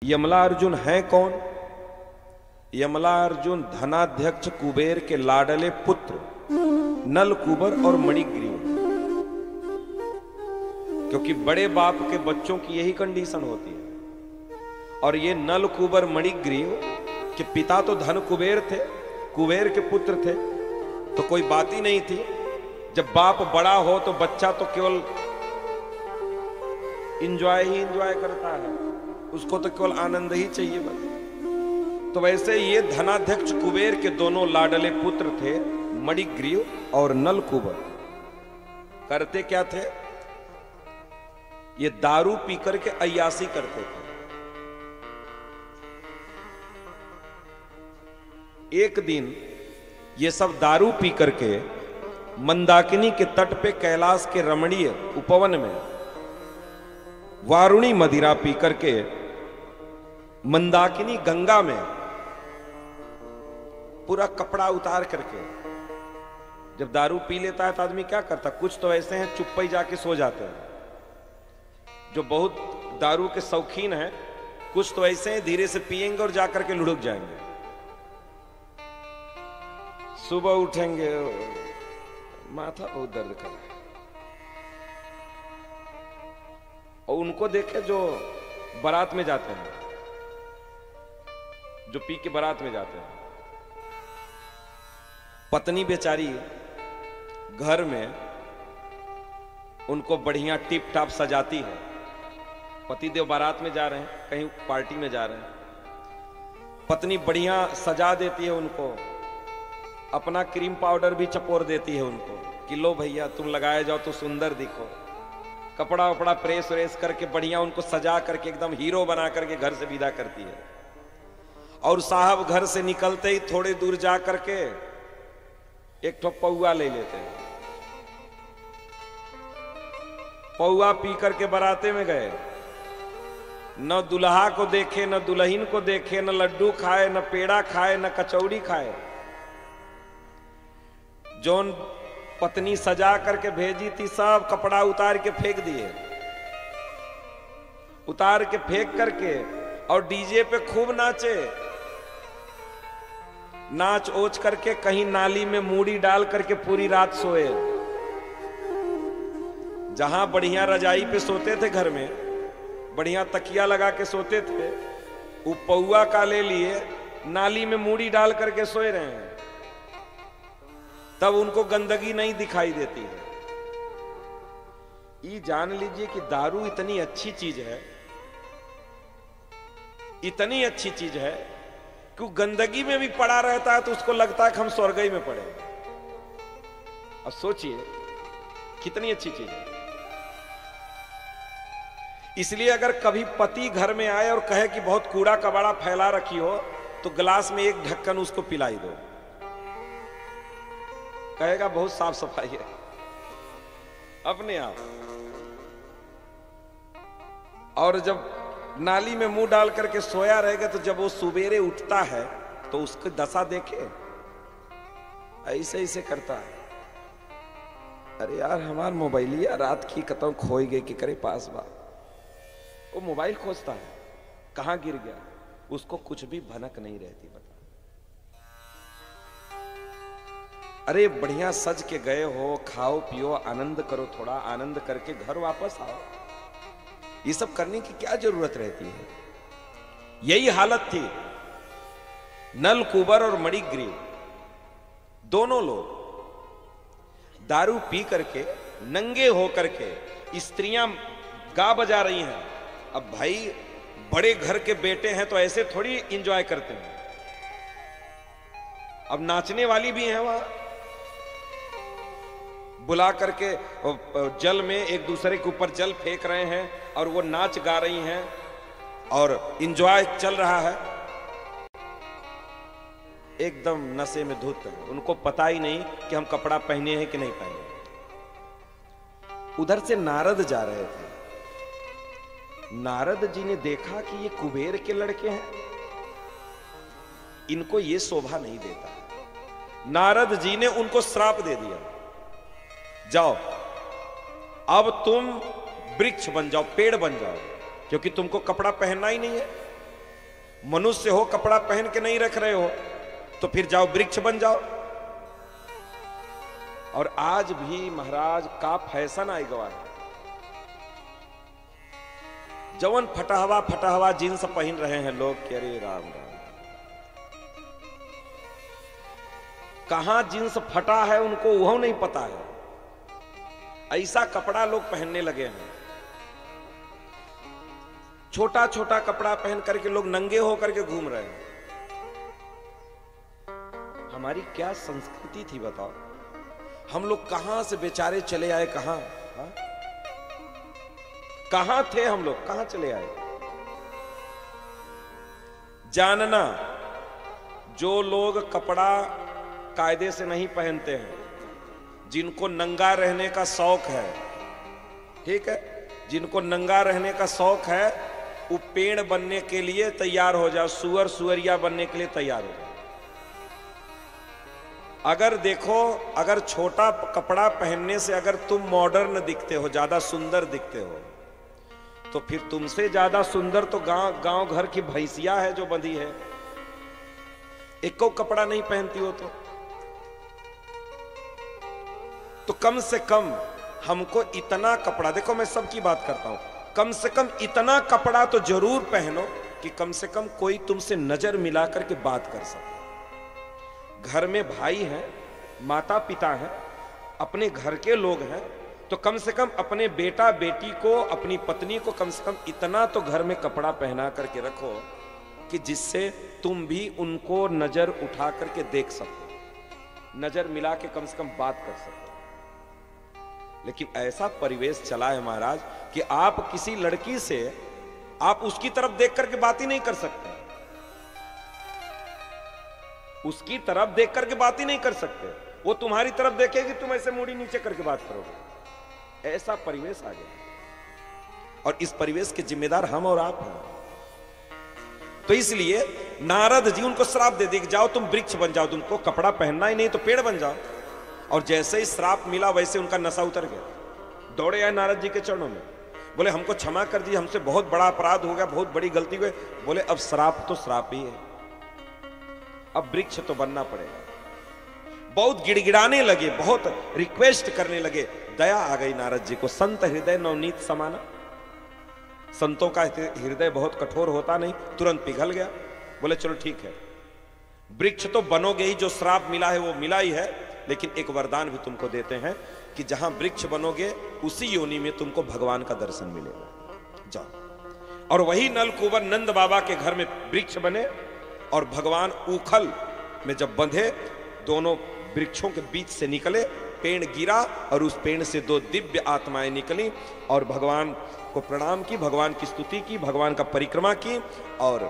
यमला अर्जुन है कौन? यमला अर्जुन धनाध्यक्ष कुबेर के लाडले पुत्र नल कुबर और मणिग्रीव, क्योंकि बड़े बाप के बच्चों की यही कंडीशन होती है। और ये नल कुबर मणिग्रीव के पिता तो धन कुबेर थे, कुबेर के पुत्र थे, तो कोई बात ही नहीं थी। जब बाप बड़ा हो तो बच्चा तो केवल इंजॉय ही इंजॉय करता है, उसको तो केवल आनंद ही चाहिए बस। तो वैसे ये धनाध्यक्ष कुबेर के दोनों लाडले पुत्र थे, मणिग्रीव और नल कुबर। करते क्या थे? ये दारू पीकर के अय्यासी करते थे। एक दिन ये सब दारू पी करके मंदाकिनी के तट पे कैलाश के रमणीय उपवन में वारुणी मदिरा पी करके मंदाकिनी गंगा में पूरा कपड़ा उतार करके, जब दारू पी लेता है तो आदमी क्या करता? कुछ तो ऐसे हैं चुप्पे ही जाके सो जाते हैं, जो बहुत दारू के शौकीन हैं। कुछ तो ऐसे हैं धीरे से पिएंगे और जाकर के लुढ़क जाएंगे। सुबह उठेंगे माथा बहुत दर्द कर रहा है, और उनको देखे जो बारात में जाते हैं, जो पी के बारात में जाते हैं। पत्नी बेचारी घर में उनको बढ़िया टिप टाप सजाती है। पतिदेव बारात में जा रहे हैं, कहीं पार्टी में जा रहे हैं, पत्नी बढ़िया सजा देती है उनको, अपना क्रीम पाउडर भी चपोर देती है उनको कि लो भैया तुम लगाए जाओ तो सुंदर दिखो। कपड़ा वपड़ा प्रेस व्रेस करके बढ़िया उनको सजा करके एकदम हीरो बना करके घर से विदा करती है। और साहब घर से निकलते ही थोड़े दूर जा करके एक ठो पौआ ले लेते हैं। पौआ पी करके बाराते में गए, न दुल्हा को देखे, न दुल्हन को देखे, न लड्डू खाए, न पेड़ा खाए, न कचौड़ी खाए। जोन पत्नी सजा करके भेजी थी सब कपड़ा उतार के फेंक दिए, उतार के फेंक करके और डीजे पे खूब नाचे। नाच ओच करके कहीं नाली में मूड़ी डाल करके पूरी रात सोए। जहां बढ़िया रजाई पे सोते थे, घर में बढ़िया तकिया लगा के सोते थे, वो पौआ का ले लिए नाली में मूड़ी डाल करके सोए रहे हैं। तब उनको गंदगी नहीं दिखाई देती है। ये जान लीजिए कि दारू इतनी अच्छी चीज है, इतनी अच्छी चीज है कि वो गंदगी में भी पड़ा रहता है तो उसको लगता है कि हम स्वर्ग में पड़े। अब सोचिए कितनी अच्छी चीज है। इसलिए अगर कभी पति घर में आए और कहे कि बहुत कूड़ा कबाड़ा फैला रखी हो, तो गिलास में एक ढक्कन उसको पिलाई दो, कहेगा बहुत साफ सफाई है अपने आप। और जब नाली में मुंह डाल करके सोया रहेगा तो जब वो सुबेरे उठता है तो उसकी दशा देखे, ऐसे ऐसे करता है। अरे यार हमार मोबाइलिया रात की कतौ खोई गई कि करे पास बा। वो मोबाइल खोजता है, कहां गिर गया, उसको कुछ भी भनक नहीं रहती। बता, अरे बढ़िया सज के गए हो, खाओ पियो, आनंद करो, थोड़ा आनंद करके घर वापस आओ। ये सब करने की क्या जरूरत रहती है? यही हालत थी नल कुबर और मणिग्रीव। दोनों लोग दारू पी करके नंगे हो करके, स्त्रियां गा बजा रही हैं। अब भाई बड़े घर के बेटे हैं तो ऐसे थोड़ी एंजॉय करते हैं। अब नाचने वाली भी हैं, वहां बुला करके जल में एक दूसरे के ऊपर जल फेंक रहे हैं और वो नाच गा रही हैं और एंजॉय चल रहा है। एकदम नशे में धुत है, उनको पता ही नहीं कि हम कपड़ा पहने हैं कि नहीं पहने। उधर से नारद जा रहे थे। नारद जी ने देखा कि ये कुबेर के लड़के हैं, इनको ये शोभा नहीं देता। नारद जी ने उनको श्राप दे दिया, जाओ अब तुम वृक्ष बन जाओ, पेड़ बन जाओ, क्योंकि तुमको कपड़ा पहनना ही नहीं है। मनुष्य हो, कपड़ा पहन के नहीं रख रहे हो, तो फिर जाओ वृक्ष बन जाओ। और आज भी महाराज का फैशन आई गवा है, जवन फटा हवा जींस पहन रहे हैं लोग कि अरे राम राम, कहां जींस फटा है उनको वह नहीं पता है, ऐसा कपड़ा लोग पहनने लगे हैं। छोटा छोटा कपड़ा पहन करके लोग नंगे होकर के घूम रहे हैं। हमारी क्या संस्कृति थी बताओ, हम लोग कहां से बेचारे चले आए, कहां कहां थे हम लोग, कहां चले आए। जानना, जो लोग कपड़ा कायदे से नहीं पहनते हैं, जिनको नंगा रहने का शौक है, ठीक है, जिनको नंगा रहने का शौक है, वो पेड़ बनने के लिए तैयार हो जाओ, सुअर सुअरिया बनने के लिए तैयार हो जाओ। अगर देखो, अगर छोटा कपड़ा पहनने से अगर तुम मॉडर्न दिखते हो, ज्यादा सुंदर दिखते हो, तो फिर तुमसे ज्यादा सुंदर तो गांव घर की भैंसिया है जो बंधी है, एक को कपड़ा नहीं पहनती हो तो कम से कम हमको इतना कपड़ा, देखो मैं सबकी बात करता हूं, कम से कम इतना कपड़ा तो जरूर पहनो कि कम से कम कोई तुमसे नजर मिला करके बात कर सके। घर में भाई हैं, माता पिता हैं, अपने घर के लोग हैं, तो कम से कम अपने बेटा बेटी को, अपनी पत्नी को कम से कम इतना तो घर में कपड़ा पहना करके रखो कि जिससे तुम भी उनको नजर उठा करके देख सको, नजर मिला के कम से कम बात कर सको। लेकिन ऐसा परिवेश चला है महाराज कि आप किसी लड़की से आप उसकी तरफ देख करके बात ही नहीं कर सकते, उसकी तरफ देख करके बात ही नहीं कर सकते, वो तुम्हारी तरफ देखेगी, तुम ऐसे मुड़ी नीचे करके बात करोगे। ऐसा परिवेश आ गया और इस परिवेश के जिम्मेदार हम और आप हैं। तो इसलिए नारद जी उनको श्राप दे दिए कि जाओ तुम वृक्ष बन जाओ, तुमको कपड़ा पहनना ही नहीं तो पेड़ बन जाओ। और जैसे ही श्राप मिला वैसे उनका नशा उतर गया, दौड़े आए नारद जी के चरणों में, बोले हमको क्षमा कर दिए, हमसे बहुत बड़ा अपराध हो गया, बहुत बड़ी गलती हुई। बोले अब श्राप तो श्राप ही है, अब वृक्ष तो बनना पड़ेगा। बहुत गिड़गिड़ाने लगे, बहुत रिक्वेस्ट करने लगे, दया आ गई नारद जी को। संत हृदय नवनीत समाना, संतों का हृदय बहुत कठोर होता नहीं, तुरंत पिघल गया। बोले चलो ठीक है, वृक्ष तो बनोगे ही, जो श्राप मिला है वो मिला ही है, लेकिन एक वरदान भी तुमको देते हैं कि जहां वृक्ष बनोगे उसी योनि में तुमको भगवान का दर्शन मिलेगा, जाओ। और वही नलकुबर नंद बाबा के घर में वृक्ष बने और भगवान उखल में जब बंधे, दोनों वृक्षों के बीच से निकले, पेड़ गिरा और उस पेड़ से दो दिव्य आत्माएं निकली और भगवान को प्रणाम की, भगवान की स्तुति की, भगवान का परिक्रमा की और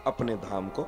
अपने धाम को